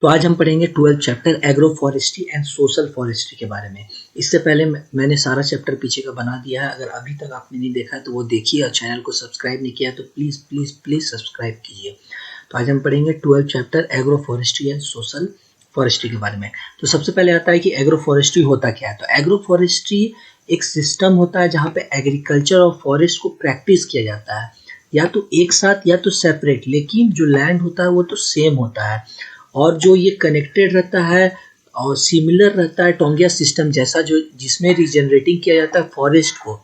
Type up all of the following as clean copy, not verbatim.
तो आज हम पढ़ेंगे 12th chapter agro forestry and social forestry के बारे में। इससे पहले मैंने सारा चैप्टर पीछे का बना दिया है। अगर अभी तक आपने नहीं देखा है तो वो देखिए, और चैनल को सब्सक्राइब नहीं किया तो प्लीज़ प्लीज़ प्लीज़ सब्सक्राइब कीजिए। तो आज हम पढ़ेंगे 12th chapter agro forestry and social forestry के बारे में। तो सबसे पहले आता है कि एग्रो फॉरेस्ट्री होता क्या है। तो एग्रो फॉरेस्ट्री एक सिस्टम होता है जहाँ पे एग्रीकल्चर और फॉरेस्ट को प्रैक्टिस किया जाता है, या तो एक साथ या तो सेपरेट, लेकिन जो लैंड होता है वो तो सेम होता है और जो ये कनेक्टेड रहता है और सिमिलर रहता है टोंगिया सिस्टम जैसा, जो जिसमें रिजेनरेटिंग किया जाता है फॉरेस्ट को,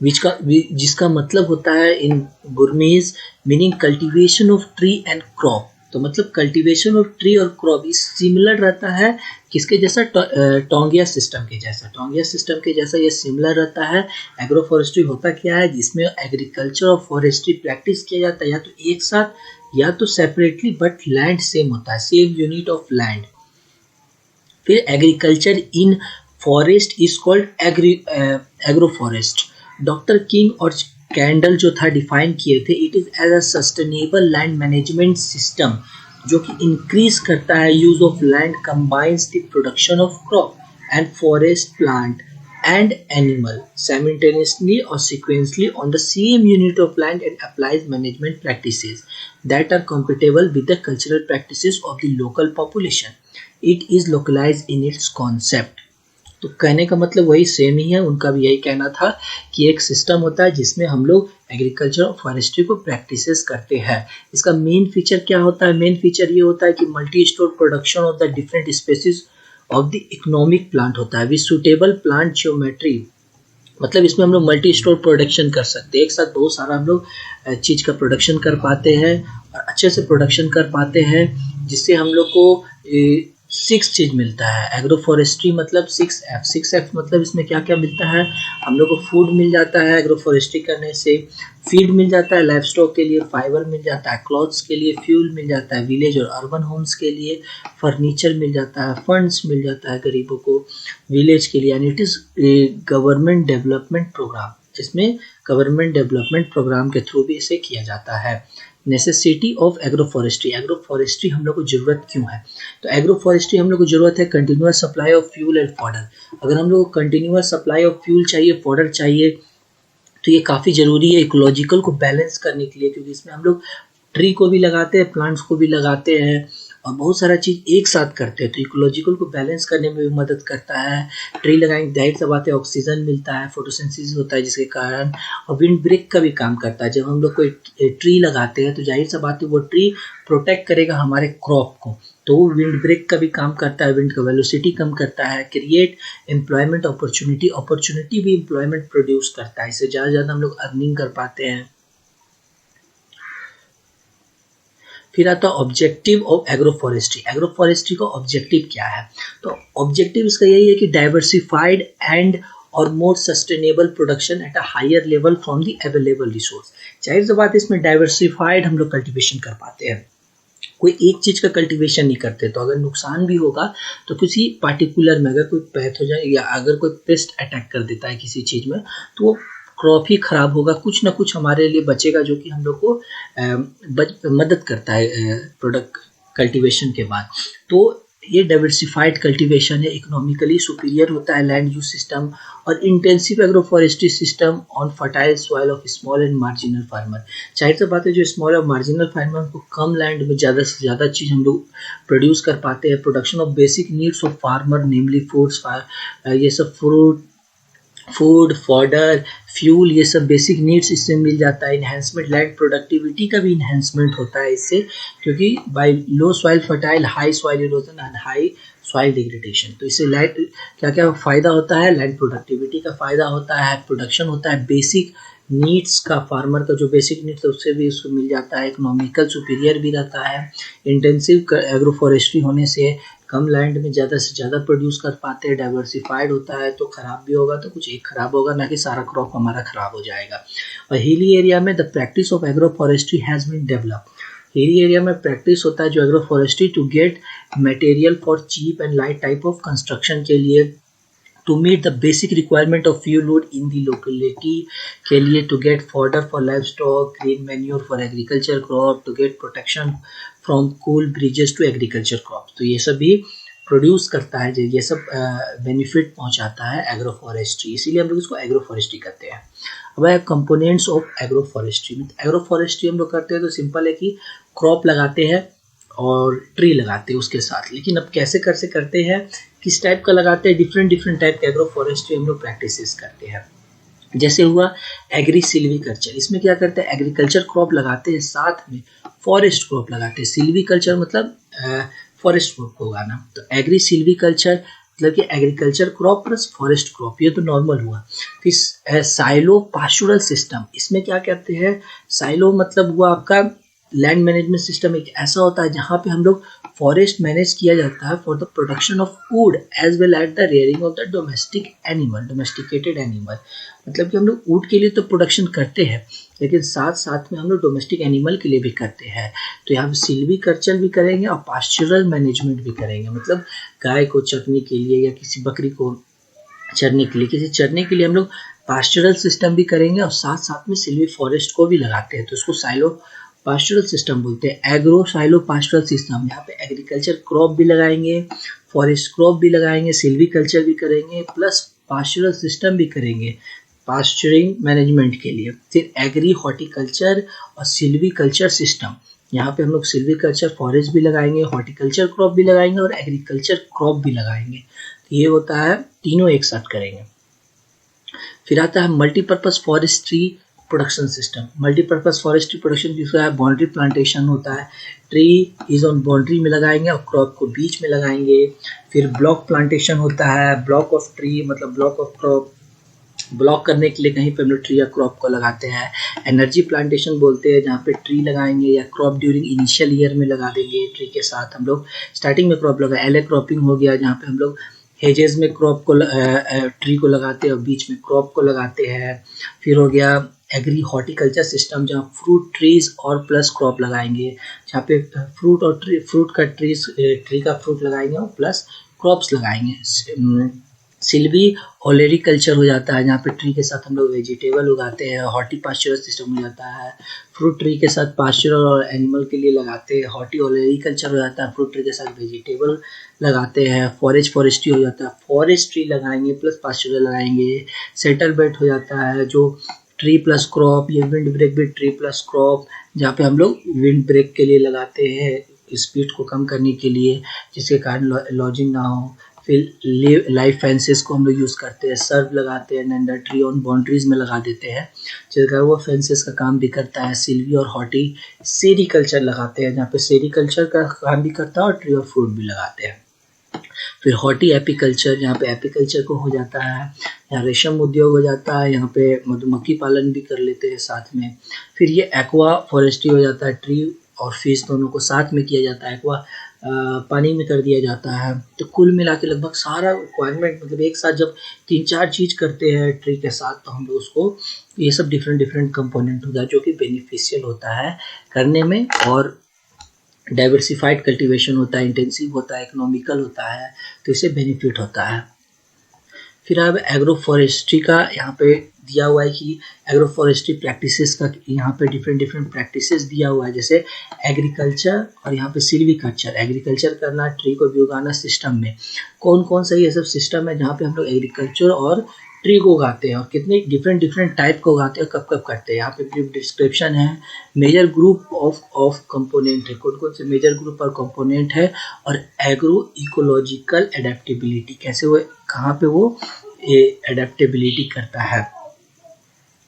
जिसका मतलब होता है in Burmese meaning cultivation of tree and crop. तो मतलब कल्टीवेशन ऑफ ट्री और क्रॉप इस सिमिलर रहता है किसके जैसा, टोंगिया सिस्टम के जैसा। टोंगिया सिस्टम के जैसा ये सिमिलर रहता है। एग्रो फॉरेस्ट्री होता क्या है, जिसमें एग्रीकल्चर और फॉरेस्ट्री प्रैक्टिस किया जाता है या तो एक साथ या तो सेपरेटली, बट लैंड सेम होता है, सेम यूनिट ऑफ लैंड। फिर agriculture in forest is called agro forest. Doctor King और कैंडल जो था डिफाइन किए थे, it is as a sustainable land management system जो कि इंक्रीज करता है use of land, combines the production of crop and forest plant and animal simultaneously or sequentially on the same unit of land and applies management practices that are compatible with the cultural practices of the local population. It is localized in its concept. तो कहने का मतलब वही same ही है, उनका भी यही कहना था कि एक सिस्टम होता है जिसमें हम लोग एग्रीकल्चर और फॉरेस्ट्री को प्रैक्टिसेस करते हैं। इसका मेन फीचर क्या होता है, मेन फीचर ये होता है कि multi store production of the different species of the economic plant होता है विद सुटेबल प्लांट जियोमेट्री। मतलब इसमें हम लोग मल्टी स्टोर प्रोडक्शन कर सकते हैं, एक साथ बहुत सारा हम लोग चीज़ का प्रोडक्शन कर पाते हैं और अच्छे से प्रोडक्शन कर पाते हैं, जिससे हम लोग को 6 चीज़ मिलता है। एग्रो फॉरेस्ट्री मतलब 6F। 6F मतलब इसमें क्या क्या मिलता है, हम लोग को फूड मिल जाता है एग्रो फॉरेस्ट्री करने से, फीड मिल जाता है लाइफ स्टॉक के लिए, फाइबर मिल जाता है क्लॉथ्स के लिए, फ्यूल मिल जाता है विलेज और अर्बन होम्स के लिए, फर्नीचर मिल जाता है, फंड्स मिल जाता है गरीबों को विलेज के लिए, and it is government development programme, जिसमें गवर्नमेंट डेवलपमेंट प्रोग्राम के थ्रू भी इसे किया जाता है। Necessity of agro forestry. Agro forestry हम लोग को जरूरत क्यों है, तो एग्रो फॉरेस्ट्री हम लोग को जरूरत है continuous supply of fuel and fodder. अगर हम लोग को कंटिन्यूअस सप्लाई ऑफ फ्यूल चाहिए, फॉडर चाहिए, तो ये काफ़ी ज़रूरी है इकोलॉजिकल को बैलेंस करने के लिए, क्योंकि इसमें हम लोग ट्री को भी लगाते हैं, प्लांट्स को भी लगाते हैं और बहुत सारा चीज़ एक साथ करते हैं, तो इकोलॉजिकल को बैलेंस करने में भी मदद करता है। ट्री लगाएंगे, जाहिर सी बात है ऑक्सीजन मिलता है, फोटोसिंथेसिस होता है जिसके कारण, और विंड ब्रेक का भी काम करता है। जब हम लोग कोई ट्री लगाते हैं तो जाहिर सी बात है वो ट्री प्रोटेक्ट करेगा हमारे क्रॉप को, तो वो विंड ब्रेक का भी काम करता है, विंड का वेलोसिटी कम करता है, क्रिएट एम्प्लॉयमेंट अपॉर्चुनिटी भी एम्प्लॉयमेंट प्रोड्यूस करता है, इससे ज़्यादा ज़्यादा हम लोग अर्निंग कर पाते हैं। फिर आता है objective of agro forestry. Agro forestry का ऑब्जेक्टिव क्या है, तो ऑब्जेक्टिव इसका यही है कि डाइवर्सिफाइड एंड और more sustainable production at a higher level from the available resource. जाहिर सी बात है इसमें डाइवर्सिफाइड हम लोग कल्टीवेशन कर पाते हैं, कोई एक चीज़ का कल्टीवेशन नहीं करते, तो अगर नुकसान भी होगा तो किसी पार्टिकुलर में, अगर कोई पैथोजन या अगर कोई पेस्ट अटैक कर देता है किसी चीज़ में, तो वो क्रॉप ही खराब होगा, कुछ ना कुछ हमारे लिए बचेगा जो कि हम लोग को मदद करता है प्रोडक्ट कल्टीवेशन के बाद। तो ये डाइवर्सिफाइड कल्टीवेशन है, इकोनॉमिकली सुपीरियर होता है लैंड यूज सिस्टम, और intensive agro forestry system on fertile soil of small and marginal farmer. जाहिर सी बात है जो स्मॉल और मार्जिनल फार्मर को कम लैंड में ज़्यादा से ज़्यादा चीज़ हम लोग प्रोड्यूस कर पाते हैं। Production of basic needs of farmer namely foods, ये सब फूड फॉडर फ्यूल, ये सब बेसिक नीड्स इससे मिल जाता है। इन्हेंसमेंट लैंड प्रोडक्टिविटी का भी इन्हेंसमेंट होता है इससे, क्योंकि by low soil fertile, high soil erosion and high soil degradation. तो इससे लैंड क्या क्या फ़ायदा होता है, लैंड प्रोडक्टिविटी का फ़ायदा होता है, प्रोडक्शन होता है, बेसिक नीड्स का, फार्मर का जो बेसिक नीड्स है उससे भी उसको मिल जाता है, इकोनॉमिकल सुपीरियर भी रहता है। इंटेंसिव एग्रो फॉरेस्ट्री होने से कम लैंड में ज़्यादा से ज़्यादा प्रोड्यूस कर पाते हैं। डाइवर्सिफाइड होता है तो ख़राब भी होगा तो कुछ एक ख़राब होगा, ना कि सारा क्रॉप हमारा ख़राब हो जाएगा। और हिली एरिया में the practice of agro forestry has been develop. Hilly area में प्रैक्टिस होता है जो agro forestry to get material for cheap and light type of construction के लिए, to meet the basic requirement of fuel load in the locality के लिए, to get fodder for livestock, green manure for agriculture crop, to get protection from cold breezes to agriculture crops. तो ये सब भी produce करता है, ये सब बेनिफिट पहुंचाता है एग्रो फॉरेस्ट्री, इसीलिए हम लोग इसको एग्रो फॉरेस्ट्री करते हैं। अब है components of agro forestry. Agro forestry हम लोग करते हैं तो सिंपल है कि क्रॉप लगाते हैं और ट्री लगाते हैं उसके साथ। लेकिन अब कैसे करते हैं, किस टाइप का लगाते हैं, डिफरेंट डिफरेंट टाइप के एग्रो फॉरेस्ट्री हम लोग प्रैक्टिसेस करते हैं। जैसे हुआ एग्री सिल्वीकल्चर, इसमें क्या करते हैं, एग्रीकल्चर क्रॉप लगाते हैं साथ में फॉरेस्ट क्रॉप लगाते हैं। सिल्वीकल्चर मतलब फॉरेस्ट क्रॉप को उगाना। तो एग्री सिल्वीकल्चर मतलब कि agriculture crop plus forest crop, ये तो नॉर्मल हुआ। फिर साइलो पास्चुरल सिस्टम, इसमें क्या कहते हैं, साइलो मतलब हुआ आपका लैंड मैनेजमेंट सिस्टम। एक ऐसा होता है जहाँ पे हम लोग फॉरेस्ट मैनेज किया जाता है for the production of food as well at the rearing of the domestic animal, domesticated animal. मतलब कि हम लोग ऊँट के लिए तो प्रोडक्शन करते हैं, लेकिन साथ साथ में हम लोग डोमेस्टिक एनिमल के लिए भी करते हैं। तो यहाँ पे सिल्वीकल्चर भी करेंगे और पास्चुरल मैनेजमेंट भी करेंगे, मतलब गाय को चरने के लिए या किसी बकरी को चरने के लिए, किसी चरने के लिए हम लोग पास्चुरल सिस्टम भी करेंगे और साथ साथ में सिल्वी फॉरेस्ट को भी लगाते हैं। तो उसको साइलो पास्चुरल सिस्टम बोलते हैं, एग्रो साइलो पास्चुरल सिस्टम। यहाँ पे एग्रीकल्चर क्रॉप भी लगाएंगे, फॉरेस्ट क्रॉप भी लगाएंगे, सिल्वीकल्चर भी करेंगे, प्लस पास्चुरल सिस्टम भी करेंगे पास्चरिंग मैनेजमेंट के लिए। फिर एग्री हॉर्टिकल्चर और सिल्वीकल्चर सिस्टम, यहाँ पे हम लोग सिल्वीकल्चर फॉरेस्ट भी लगाएंगे, हॉर्टिकल्चर क्रॉप भी लगाएंगे और एग्रीकल्चर क्रॉप भी लगाएंगे। तो ये होता है, तीनों एक साथ करेंगे। फिर आता है multipurpose forestry production system. Multipurpose forestry production जिसका है बाउंड्री प्लांटेशन होता है, ट्री इज ऑन बाउंड्री में लगाएंगे और क्रॉप को बीच में लगाएंगे। फिर ब्लॉक प्लांटेशन होता है, ब्लॉक ऑफ ट्री मतलब ब्लॉक ऑफ क्रॉप, ब्लॉक करने के लिए कहीं पे हम लोग ट्री या क्रॉप को लगाते हैं। एनर्जी प्लांटेशन बोलते हैं, जहाँ पे ट्री लगाएंगे या क्रॉप ड्यूरिंग इनिशियल ईयर में लगा देंगे। ट्री के साथ हम लोग स्टार्टिंग में क्रॉप लगा, एले क्रॉपिंग हो गया, जहाँ पे हम लोग हेजेस में क्रॉप को ट्री को लगाते हैं और बीच में क्रॉप को लगाते हैं। फिर हो गया एग्री हॉर्टिकल्चर सिस्टम, जहाँ फ्रूट ट्रीज और प्लस क्रॉप लगाएंगे, जहाँ पे फ्रूट और फ्रूट का ट्री का फ्रूट लगाएंगे और प्लस क्रॉप्स लगाएंगे। सिल्वी ओलेरिकल्चर हो जाता है, जहाँ पे ट्री के साथ हम लोग वेजिटेबल उगाते हैं। हॉर्टी पास्चुरल सिस्टम हो जाता है, फ्रूट ट्री के साथ पास्चुरल और एनिमल के लिए लगाते हैं। हॉर्टी ओलेरिकल्चर हो जाता है, फ्रूट ट्री के साथ वेजिटेबल लगाते हैं। फॉरेस्ट्री हो जाता है, फॉरेस्ट ट्री लगाएंगे प्लस पास्चुरल लगाएंगे। सेटलमेंट हो जाता है, जो ट्री प्लस क्रॉप, ये विंड ब्रेक भी ट्री प्लस क्रॉप, जहाँ पे हम लोग विंड ब्रेक के लिए लगाते हैं स्पीड को कम करने के लिए, जिसके कारण लॉजिंग ना हो। फिर लाइफ फेंसेस को हम लोग यूज़ करते हैं, सर्व लगाते हैं, नंदा ट्री ऑन बाउंड्रीज में लगा देते हैं, जिसके कारण वो फेंसेस का काम भी करता है। सिल्वी और हॉर्टी सेरिकल्चर लगाते हैं, जहाँ पे सेरिकल्चर का काम भी करता है और ट्री और फ्रूट भी लगाते हैं। फिर हॉर्टी एपीकल्चर, जहाँ पे एपीकल्चर को हो जाता है, यहाँ रेशम उद्योग हो जाता है, यहाँ पे मधुमक्खी पालन भी कर लेते हैं साथ में। फिर ये एक्वा फॉरेस्ट्री हो जाता है, ट्री और फिश दोनों को साथ में किया जाता है, एक्वा पानी में कर दिया जाता है। तो कुल मिला के लगभग सारा रिक्वायरमेंट, मतलब एक साथ जब 3-4 चीज़ करते हैं ट्री के साथ, तो हम लोग उसको ये सब डिफरेंट कंपोनेंट होता है, जो कि बेनिफिशियल होता है करने में, और डाइवर्सिफाइड कल्टीवेशन होता है, इंटेंसिव होता है, इकोनॉमिकल होता है, तो इससे बेनिफिट होता है। फिर अब एग्रो फॉरेस्ट्री का यहाँ पे दिया हुआ है कि एग्रो फॉरेस्ट्री प्रैक्टिसेस का यहाँ पे डिफरेंट प्रैक्टिसेस दिया हुआ है, जैसे एग्रीकल्चर और यहाँ पे सिल्वीकल्चर। एग्रीकल्चर करना, ट्री को भी उगाना सिस्टम में कौन कौन सा ये सब सिस्टम है जहाँ पे हम लोग एग्रीकल्चर और ट्री को उगाते हैं, और कितने डिफरेंट टाइप को उगाते हैं, कब कब करते हैं। यहाँ पे ब्रीफ डिस्क्रिप्शन है, मेजर ग्रुप ऑफ कंपोनेंट है, कौन कौन से मेजर ग्रुप और कंपोनेंट है, और एग्रो इकोलॉजिकल एडेप्टेबिलिटी, कैसे वो कहाँ पे वो एडेप्टेबिलिटी करता है।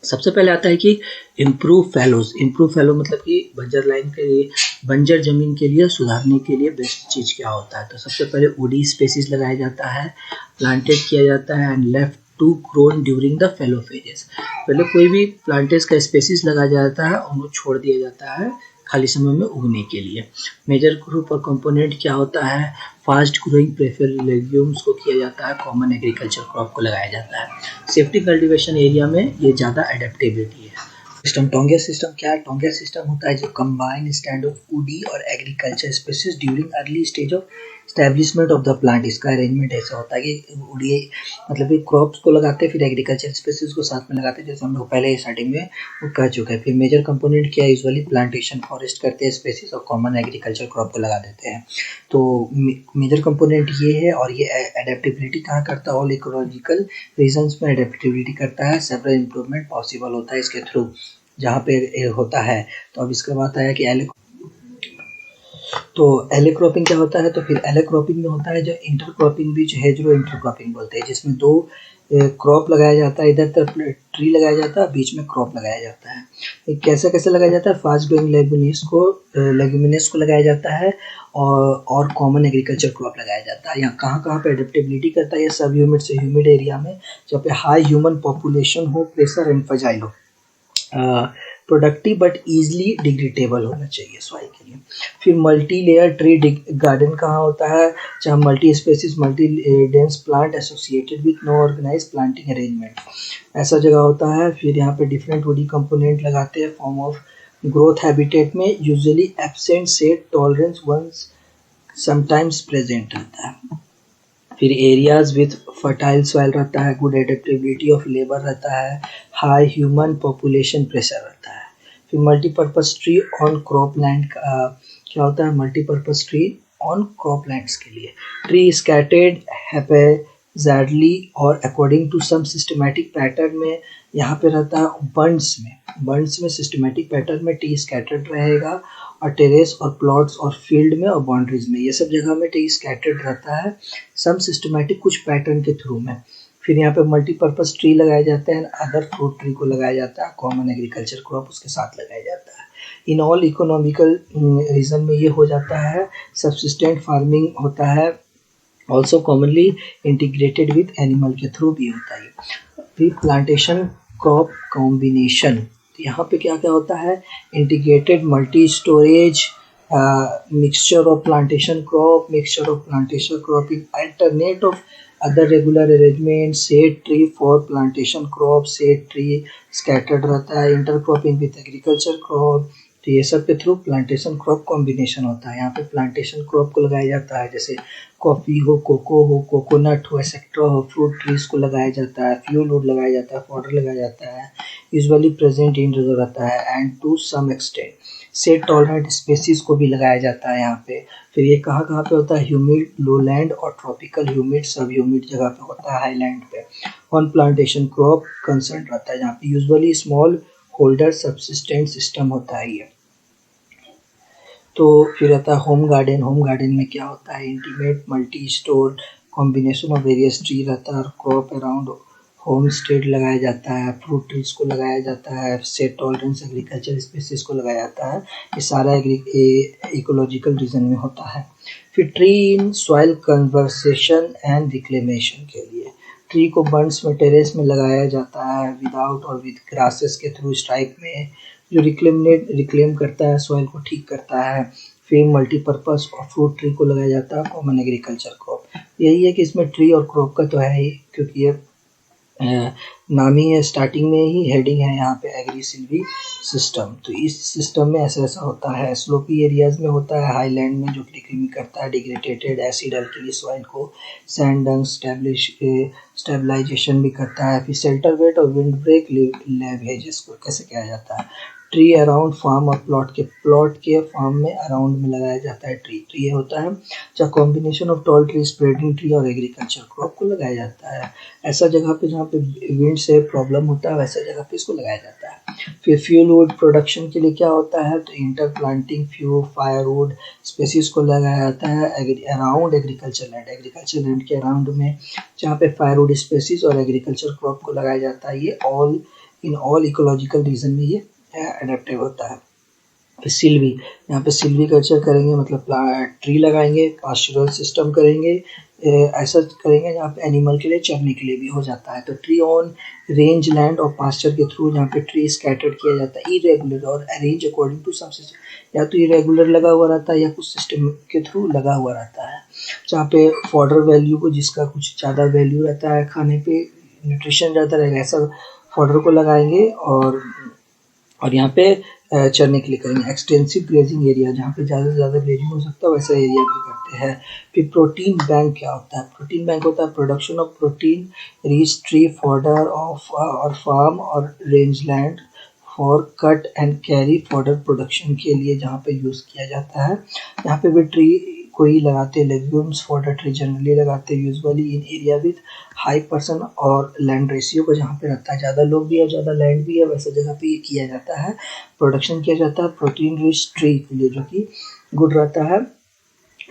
सबसे पहले आता है कि इम्प्रूव फैलोज। इम्प्रूव फैलो मतलब कि बंजर लाइन के लिए, बंजर जमीन के लिए सुधारने के लिए बेस्ट चीज़ क्या होता है। तो सबसे पहले वुडी स्पेसिस लगाया जाता है, प्लांटेड किया जाता है, and left to grown during the fallow phases. पहले कोई भी प्लांटेज का स्पेसिस लगाया जाता है और उनको छोड़ दिया जाता है खाली समय में उगने के लिए। मेजर ग्रुप और कंपोनेंट क्या होता है, फास्ट ग्रोइंग प्रेफर लेग्यूम्स को किया जाता है, कॉमन एग्रीकल्चर क्रॉप को लगाया जाता है। सेफ्टी कल्टीवेशन एरिया में ये ज़्यादा एडेप्टेबिलिटी है। सिस्टम टोंगिया सिस्टम क्या है, टोंगिया सिस्टम होता है जो कंबाइन स्टैंड ऑफ वुडी और agriculture species during early stage of establishment of the plant, इसका अरेंजमेंट ऐसा होता है कि उड़िए मतलब कि क्रॉप्स को लगाते हैं फिर एग्रीकल्चर स्पेसीज को साथ में लगाते हैं, जैसे हम लोग पहले स्टार्टिंग में वो कह चुके हैं। फिर मेजर कंपोनेंट क्या है, यूजुअली प्लांटेशन फॉरेस्ट करते हैं स्पेसीज और कॉमन एग्रीकल्चर क्रॉप को लगा देते हैं। तो मेजर कंपोनेंट ये है, और ये एडेप्टेबिलिटी कहाँ करता है, ऑल इकोलॉजिकल रीजन्स में एडेप्टेबिलिटी करता है, सेवरल इम्प्रूवमेंट पॉसिबल होता है इसके थ्रू जहाँ पे होता है। तो अब इसके बाद आया कि तो एलेक्रॉपिंग क्या होता है, तो फिर एलेक्रॉपिंग में होता है जो इंटरक्रॉपिंग भी है, जो इंटरक्रॉपिंग बोलते हैं, जिसमें दो क्रॉप लगाया जाता है, इधर तरफ ट्री लगाया जाता है, बीच में क्रॉप लगाया जाता है। कैसे कैसे लगाया जाता है, फास्ट ग्रोइंग लेग्यूमिनेस को लगाया जाता है और कॉमन एग्रीकल्चर क्रॉप लगाया जाता है। यहाँ कहाँ कहाँ पे एडेप्टेबिलिटी करता है, ये सब ह्यूमिड से ह्यूमिड एरिया में जहाँ पे हाई ह्यूमन पॉपुलेशन हो, प्रेशर एंड फजाइल हो, प्रोडक्टिव बट इजीली डिग्रेडेबल होना चाहिए सॉइल के लिए। फिर मल्टी लेयर ट्री गार्डन कहाँ होता है, जहाँ multi species multi dense plant associated with no organise planting arrangement, ऐसा जगह होता है। फिर यहाँ पे डिफरेंट वुडी कंपोनेंट लगाते हैं फॉर्म ऑफ ग्रोथ हैबिटेट में, usually absent shade tolerance once sometimes present रहता है। फिर एरियाज विथ फर्टाइल सॉइल रहता है, गुड एडेप्टेबिलिटी ऑफ लेबर रहता है, हाई ह्यूमन पॉपुलेशन प्रेशर रहता है। फिर multipurpose tree on crop land क्या होता है, multipurpose tree on crop lands के लिए ट्री स्कैटर्ड हैप्पैज़ार्डली और according to some systematic pattern में यहाँ पे रहता है बंड्स में सिस्टमैटिक पैटर्न में ट्री स्कैटर्ड रहेगा, और टेरेस और प्लॉट्स और फील्ड में और बाउंड्रीज में, ये सब जगह में ट्री स्कैटर्ड रहता है सम सिस्टमैटिक कुछ पैटर्न के थ्रू में। फिर यहाँ पे मल्टीपर्पज ट्री लगाए जाते हैं, अदर फ्रूट ट्री को लगाया जाता है, कॉमन एग्रीकल्चर क्रॉप उसके साथ लगाया जाता है। इन ऑल इकोनॉमिकल रीजन में ये हो जाता है, सब्सिस्टेंट फार्मिंग होता है, also commonly integrated with animal के थ्रू भी होता है। फिर प्लांटेशन क्रॉप कॉम्बिनेशन, यहाँ पे क्या क्या होता है, integrated multi storage mixture of plantation crop in alternate of other regular arrangement, said tree for plantation crop, said tree scattered रहता है, इंटरक्रॉपिंग विथ एग्रीकल्चर क्रॉप। तो ये सब के थ्रू प्लांटेशन क्रॉप कॉम्बिनेशन होता है। यहाँ पे प्लांटेशन क्रॉप को लगाया जाता है, जैसे कॉफ़ी हो, कोको हो, कोकोनट हो, एक्सेट्रा हो, फ्रूट ट्रीज को लगाया जाता है, फ्यूल वुड लगाया जाता है, फॉडर लगाया जाता है, यूजुअली प्रेजेंट इन रिजर्व रहता है, and to some extent shade tolerant species को भी लगाया जाता है यहाँ पे। फिर ये कहाँ कहाँ पे होता है, ह्यूमिड लोलैंड और ट्रॉपिकल ह्यूमिड सब ह्यूमिड जगह पे होता है, हाईलैंड पे। ऑन प्लांटेशन क्रॉप कंसर्न रहता है, जहाँ पे यूजुअली स्मॉल होल्डर सब्सिस्टेंट सिस्टम होता है ये। तो फिर आता है होम गार्डन में क्या होता है, intimate multi store combination of various tree रहता है, और क्रॉप अराउंड होम स्टेड लगाया जाता है, फ्रूट ट्रीज को लगाया जाता है, सेट टॉलरेंस एग्रीकल्चर स्पेसीज को लगाया जाता है, ये सारा इकोलॉजिकल रीजन में होता है। फिर tree in soil conservation and reclamation के लिए ट्री को बंड्स में टेरेस में लगाया जाता है, विदाउट और विद ग्रासेस के थ्रू स्ट्राइप में, जो रिक्लेम करता है सॉइल को ठीक करता है। फिर मल्टीपर्पज और फ्रूट ट्री को लगाया जाता है, कॉमन एग्रीकल्चर क्रॉप। यही है कि इसमें ट्री और क्रॉप का तो है ही, क्योंकि ये नाम ही है, स्टार्टिंग में ही हेडिंग है यहाँ पे एग्री सिल्वी सिस्टम। तो इस सिस्टम में ऐसा ऐसा होता है, स्लोपी एरियाज में होता है, हाईलैंड में जो डिक्रीमी करता है डिग्रेडेटेड एसिड अल्कली सॉइल को, सैंड डंग स्टेबलाइजेशन भी करता है। फिर शेल्टर वेट और विंड ब्रेक लेवेजेस को कैसे किया जाता है, ट्री अराउंड फार्म और प्लॉट के फार्म में अराउंड में लगाया जाता है ट्री ये होता है, जहाँ combination of tall tree, spreading tree और एग्रीकल्चर क्रॉप को लगाया जाता है। ऐसा जगह पे जहाँ पे विंड से प्रॉब्लम होता है, वैसा जगह पे इसको लगाया जाता है। फिर फ्यूल वुड प्रोडक्शन के लिए क्या होता है, तो inter planting fuel firewood species को लगाया जाता है अराउंड एग्रीकल्चर लैंड के अराउंड में, जहाँ पे फायरवुड स्पेसीज और एग्रीकल्चर क्रॉप को लगाया जाता है। ये इन ऑल इकोलॉजिकल रीजन में ये एडेप्टिव होता है। फिर सिल्वी, यहाँ पे सिल्वी कल्चर करेंगे, मतलब ट्री लगाएंगे, पास्चुरल सिस्टम करेंगे, ऐसा करेंगे जहाँ पे एनिमल के लिए चरने के लिए भी हो जाता है। तो ट्री ऑन रेंज लैंड और पास्चर के थ्रू जहाँ पे ट्री स्कैटर्ड किया जाता है, इरेगुलर और arrange according to some system, या तो इरेगुलर लगा हुआ रहता है या कुछ सिस्टम के थ्रू लगा हुआ रहता है, जहाँ पे फॉडर वैल्यू को, जिसका कुछ ज़्यादा वैल्यू रहता है, खाने पे न्यूट्रिशन ज़्यादा रहेगा, ऐसा फॉडर को लगाएंगे। और यहाँ पे चरने के लिए करेंगे। एक्सटेंसिव ग्रेजिंग एरिया, जहाँ पे ज़्यादा से ज़्यादा ग्रेजिंग हो सकता है वैसा एरिया भी करते हैं। फिर प्रोटीन बैंक क्या होता है? प्रोटीन बैंक होता है production of protein rich tree fodder of और फार्म और range land for cut and carry fodder production के लिए जहाँ पे यूज़ किया जाता है। यहाँ पे भी ट्री कोई लगाते हैं, लेग्यूम्स फॉडर ट्री जनरली लगाते हैं usually in area with high person और लैंड रेशियो को, जहाँ पे रहता है ज़्यादा लोग भी है ज़्यादा लैंड भी है वैसे जगह पे ये किया जाता है। प्रोडक्शन किया जाता है प्रोटीन रिच ट्री के लिए, जो कि गुड रहता है,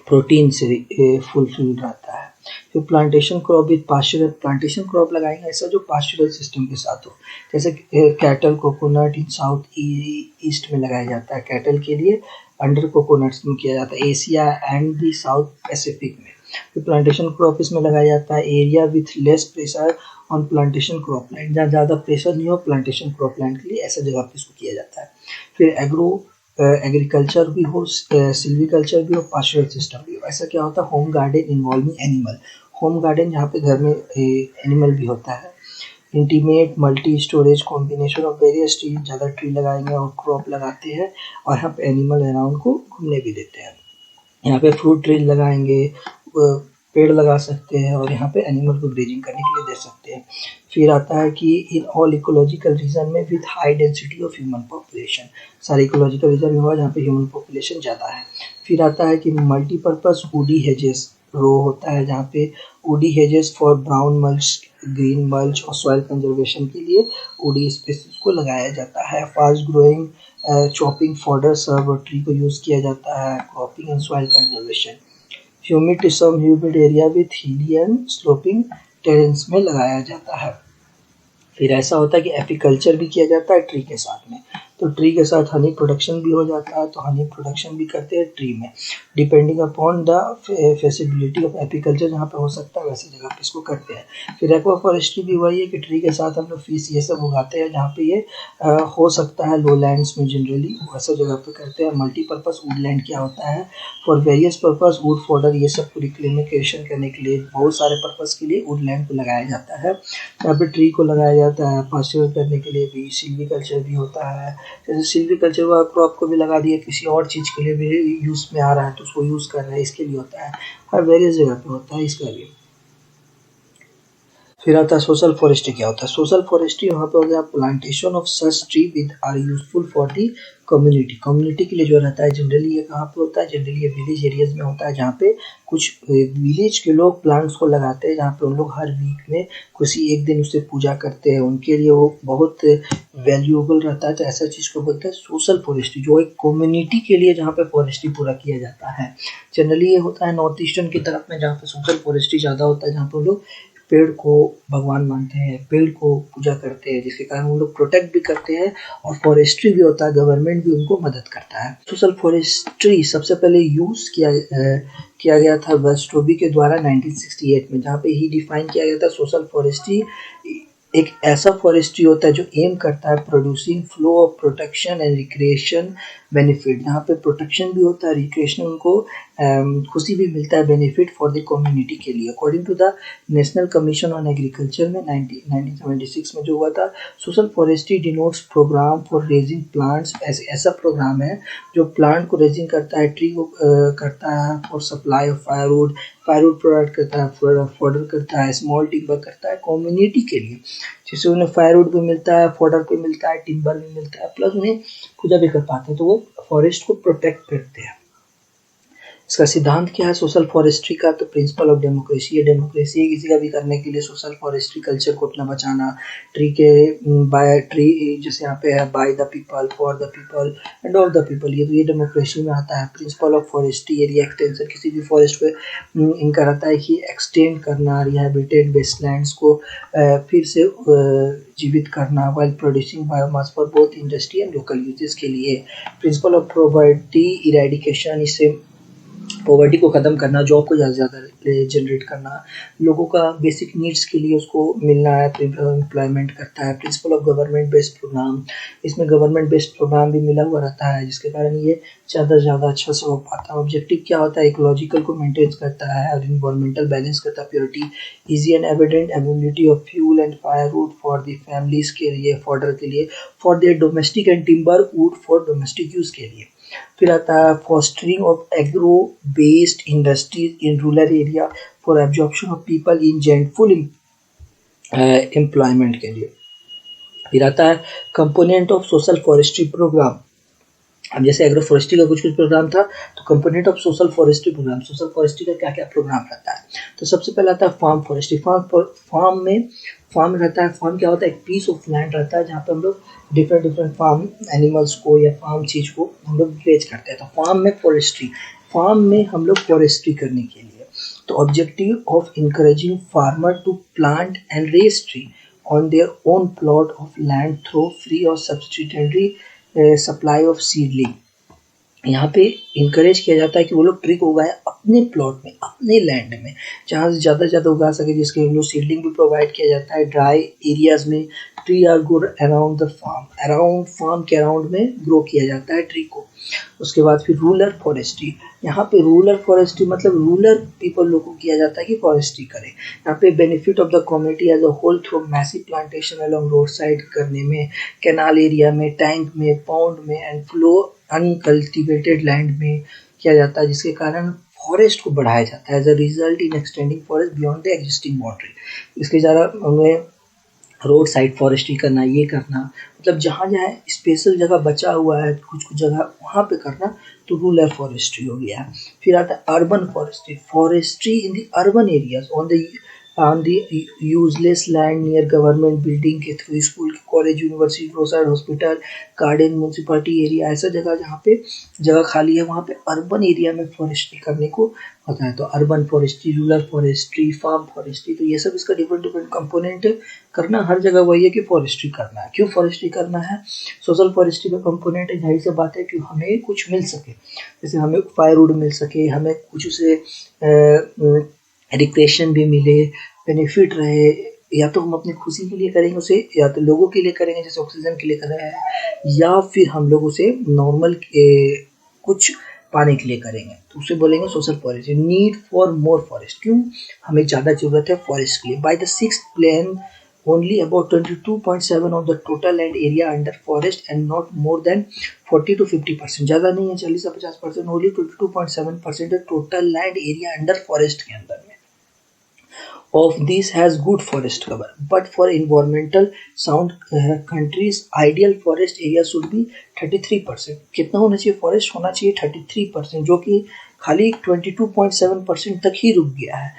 प्रोटीन से फुलफिल्ड रहता है। फिर plantation crop with pasture, plantation crop लगाएंगे ऐसा जो पास्चरल सिस्टम के साथ हो, जैसे cattle coconut in south east में लगाया जाता है, कैटल के लिए अंडर कोकोनट्स में किया जाता है Asia and the south Pacific में। फिर प्लांटेशन क्रॉप इसमें लगाया जाता है area with less pressure on plantation crop land, जहाँ ज़्यादा प्रेशर नहीं हो प्लांटेशन क्रॉप लैंड के लिए ऐसा जगह पे इसको किया जाता है। फिर एग्रीकल्चर भी हो, सिल्वीकल्चर भी हो, पास्चरल सिस्टम भी हो। ऐसा क्या होता है? Home garden involving animal, home garden जहाँ पे घर में एनिमल भी होता है। Intimate multi storage combination of various tree, ज़्यादा ट्री लगाएंगे और क्रॉप लगाते हैं और यहाँ पे एनिमल अराउंड को घूमने भी देते हैं। यहाँ पे फ्रूट ट्री लगाएंगे, पेड़ लगा सकते हैं और यहाँ पे एनिमल को ग्रेजिंग करने के लिए दे सकते हैं। फिर आता है कि इन ऑल इकोलॉजिकल रीजन में with high density of human population, सारे इकोलॉजिकल रीजन में हुआ जहाँ पे ह्यूमन पॉपुलेशन ज़्यादा है। फिर आता है कि मल्टीपर्पज़ वुडी हेजेस रो होता है, जहाँ पे woody hedges for brown mulch, green mulch और सॉइल कंजर्वेशन के लिए वुडी स्पेसीज को लगाया जाता है। Fast growing chopping fodder serve tree को यूज़ किया जाता है, cropping and soil conservation. Humid area with hilly and sloping terrains में लगाया जाता है। फिर ऐसा होता है कि एपीकल्चर भी किया जाता है ट्री के साथ में, तो ट्री के साथ हनी प्रोडक्शन भी हो जाता है, तो हनी प्रोडक्शन भी करते हैं ट्री में, depending upon the feasibility of apiculture, जहाँ पे हो सकता है वैसी जगह पे इसको करते हैं। फिर एक्वा फॉरेस्ट्री भी वही है कि ट्री के साथ हम लोग फिश ये सब उगाते हैं, जहाँ पे ये हो सकता है लो लैंड्स में जनरली वैसे जगह पे करते हैं। मल्टीपर्पज़ वुडलैंड क्या होता है? For various purpose would fodder, ये सब को रिक्लेमेशन करने के लिए बहुत सारे पर्पज़ के लिए वुडलैंड को लगाया जाता है। यहाँ पे ट्री को लगाया जाता है पास्चर करने के लिए भी, सिल्वीकल्चर भी होता है, जैसे सिल्वीकल्चर हुआ क्रॉप को भी लगा दिया, किसी और चीज़ के लिए भी यूज़ में आ रहा है तो उसको यूज़ कर रहा है, इसके लिए होता है, हर वेरियस जगह पे होता है इसका भी। फिर आता है सोशल फॉरेस्ट्री क्या होता है? सोशल फॉरेस्ट्री वहाँ पे हो गया plantation of such tree with are useful for the community, community के लिए जो रहता है जनरली ये कहाँ पे होता है? जनरली ये विलेज एरियाज में होता है, जहाँ पे कुछ विलेज के लोग प्लांट्स को लगाते हैं, जहाँ पे उन लोग हर वीक में किसी एक दिन उससे पूजा करते हैं, उनके लिए वो बहुत वैल्यूएबल रहता है, तो ऐसा चीज़ को बोलते हैं सोशल फॉरेस्ट्री, जो एक कम्युनिटी के लिए जहाँ पे फॉरेस्ट्री पूरा किया जाता है। जनरली ये होता है नॉर्थ ईस्टर्न की तरफ में, जहाँ पे सोशल फॉरेस्ट्री ज़्यादा होता है, जहाँ पे लोग पेड़ को भगवान मानते हैं, पेड़ को पूजा करते हैं, जिसके कारण वो लोग प्रोटेक्ट भी करते हैं और फॉरेस्ट्री भी होता है, गवर्नमेंट भी उनको मदद करता है। सोशल फॉरेस्ट्री सबसे पहले यूज़ किया गया था वेस्ट्रोबी के द्वारा 1968 में, जहाँ पे ही डिफाइन किया गया था सोशल फॉरेस्ट्री एक ऐसा फॉरेस्ट्री होता है जो एम करता है producing flow of protection and recreation benefit, यहाँ पे प्रोटेक्शन भी होता है, रिक्रिएशन उनको खुशी भी मिलता है, बेनिफिट फॉर द कम्युनिटी के लिए। According to the national commission on agriculture में 1976 में जो हुआ था, social forestry denotes programme for raising plants, ऐसा प्रोग्राम है जो प्लांट को रेजिंग करता है, ट्री को करता है for supply of firewood provide करता है, फॉडर करता है, स्मॉल टिम्बर करता है कम्युनिटी के लिए, जिससे उन्हें फायरवुड भी मिलता है, फॉडर भी मिलता है, टिम्बर भी मिलता है, प्लस उन्हें पूजा भी कर पाते हैं, तो वो फॉरेस्ट को प्रोटेक्ट करते हैं। इसका सिद्धांत क्या है सोशल फॉरेस्ट्री का? तो प्रिंसिपल ऑफ डेमोक्रेसी है, डेमोक्रेसी किसी का भी करने के लिए सोशल फॉरेस्ट्री कल्चर को अपना बचाना, ट्री के बाय ट्री, जैसे यहाँ पे है by the people, for the people end of the people, ये तो ये डेमोक्रेसी में आता है। Principle of forestry area extension, किसी भी फॉरेस्ट पे इनका रहता है कि एक्सटेंड करना रिहेबिटेड वेस्टलैंड्स को फिर से जीवित करना, while producing biomass for both industry and local uses के लिए। प्रिंसिपल ऑफ पॉवर्टी इरेडिकेशन, इससे पॉवर्टी को ख़त्म करना, जॉब को ज़्यादा से ज़्यादा जनरेट करना, लोगों का बेसिक नीड्स के लिए उसको मिलना है तो एम्प्लॉयमेंट करता है। Principle of government based programme, इसमें गवर्नमेंट बेस्ड प्रोग्राम भी मिला हुआ रहता है जिसके कारण ये ज़्यादा से ज़्यादा अच्छा से हो पाता है। ऑब्जेक्टिव क्या होता है, इकोलॉजिकल को मेंटेन करता है और इन्वायरमेंटल बैलेंस करता है, purity, easy and evident availability of fuel and firewood for the families के लिए, फॉर्डर के लिए, for their domestic and timber wood for domestic use के लिए। फिर आता है fostering of agro based industries in rural area for absorption of people in gainful employment के लिए। फिर आता है component of social forestry programme. अब जैसे एग्रो फॉरेस्ट्री का कुछ कुछ प्रोग्राम था, तो component of social forestry programme, social forestry का क्या क्या प्रोग्राम रहता है। तो सबसे पहले आता है फार्म फॉरेस्ट्री। फार्म रहता है, फार्म क्या होता है, एक पीस ऑफ लैंड रहता है जहाँ पे हम लोग डिफरेंट फार्म एनिमल्स को या फार्म चीज़ को हम लोग रेज करते हैं। तो फार्म में फॉरेस्ट्री, फार्म में हम लोग फॉरेस्ट्री करने के लिए, तो objective of encouraging farmer to plant and raise tree on their own plot of land through free और सब्सिडेंटरी सप्लाई ऑफ सीडलिंग। यहाँ पे इंकरेज किया जाता है कि वो लोग ट्री को उगाए अपने प्लॉट में, अपने लैंड में, जहाँ से ज़्यादा से ज़्यादा उगा सके, जिसके लिए सीडलिंग भी प्रोवाइड किया जाता है। ड्राई एरियाज में tree are grow around the farm, around farm के अराउंड में ग्रो किया जाता है ट्री को। उसके बाद फिर रूरल फॉरेस्ट्री। यहाँ पे रूरल फॉरेस्ट्री मतलब रूरल पीपल लोग को किया जाता है कि फॉरेस्ट्री करें। यहाँ पे benefit of the community as a whole through massive plantation along road side करने में, कैनाल एरिया में, टैंक में, पाउंड में एंड फ्लो अनकल्टिवेटेड लैंड में किया जाता है, जिसके कारण फॉरेस्ट को बढ़ाया जाता है as a result in extending forest beyond the existing boundary. इसके ज़्यादा हमें रोड साइड फॉरेस्ट्री करना, ये करना, मतलब जहाँ जहाँ स्पेशल जगह बचा हुआ है कुछ कुछ जगह वहाँ पे करना, तो रूरल फॉरेस्ट्री हो गया। फिर आता है urban forestry. Forestry in the urban areas on the useless land near government building के through, school, college, university, road side hospital, garden, municipality area, ऐसा जगह जहाँ पे जगह खाली है वहाँ पे अर्बन एरिया में फॉरेस्ट्री करने को होता है। तो urban forestry, rural forestry, farm forestry, तो ये सब इसका डिफरेंट डिफरेंट कंपोनेंट करना, हर जगह वही है कि फॉरेस्ट्री करना है। क्यों फॉरेस्ट्री करना है? सोशल फॉरेस्ट्री का कंपोनेंट है, जाहिर सी बात है कि हमें कुछ मिल सके, जैसे हमें फायरवुड मिल सके, हमें कुछ उसे रिक्रिएशन भी मिले, बेनिफिट रहे, या तो हम अपनी खुशी के लिए करेंगे उसे, या तो लोगों के लिए करेंगे जैसे ऑक्सीजन के लिए कर रहे हैं, या फिर हम लोग उसे नॉर्मल कुछ पाने के लिए करेंगे, तो उसे बोलेंगे social forest. Need for more forest, क्यों हमें ज़्यादा ज़रूरत है फॉरेस्ट के लिए। By the 6th plan only about 22.7 of the total land area under forest and not more than 40 to 50%, ज़्यादा नहीं है, 40 से 50%, ओनली 22.7% है total land area under forest के अंदर में। Of this has good forest cover, but for environmental sound countries, ideal forest area should be 33%. कितना होना चाहिए? फॉरेस्ट होना चाहिए 33%, जो कि खाली 22.7% तक ही रुक गया है।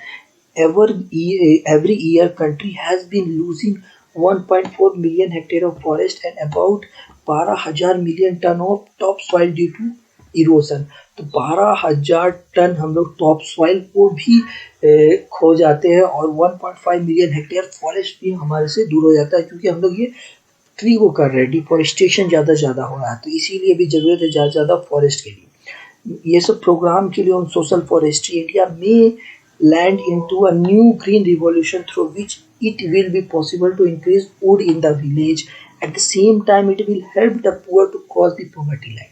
Every year country has been losing 1.4 million hectare of forest and about 12,000 million ton of topsoil due to erosion. तो 12,000 टन हम लोग टॉप सॉइल को भी खो जाते हैं, और 1.5 मिलियन हेक्टेयर फॉरेस्ट भी हमारे से दूर हो जाता है, क्योंकि हम लोग ये ट्री को कर रहे हैं, डिफॉरेस्टेशन ज़्यादा ज़्यादा हो रहा है, तो इसीलिए भी ज़रूरत है ज़्यादा ज़्यादा फॉरेस्ट के लिए। ये सब प्रोग्राम के लिए ऑन सोशल फॉरेस्ट्री इंडिया में land into a new green revolution through which it will be possible to increase wood in the village. At the same time, it will help the poor to cross the poverty line.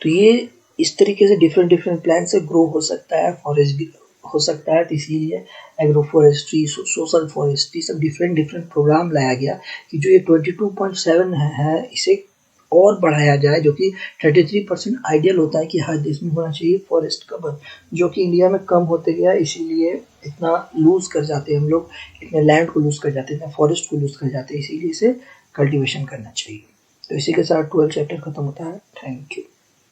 तो ये इस तरीके से different different plan से grow हो सकता है, forest भी हो सकता है। तो इसीलिए एग्रो फॉरेस्ट्री, सोशल फॉरेस्ट्री, सब डिफरेंट डिफरेंट प्रोग्राम लाया गया कि जो ये 22.7 है इसे और बढ़ाया जाए, जो कि 33% आइडियल होता है कि हर देश में होना चाहिए फॉरेस्ट कवर, जो कि इंडिया में कम होते गया, इसीलिए इतना लूज कर जाते हैं हम लोग, इतने लैंड को लूज कर जाते हैं, फॉरेस्ट को लूज कर जाते हैं, इसीलिए इसे कल्टीवेशन करना चाहिए। तो इसी के साथ 12 चैप्टर खत्म होता है। Thank you.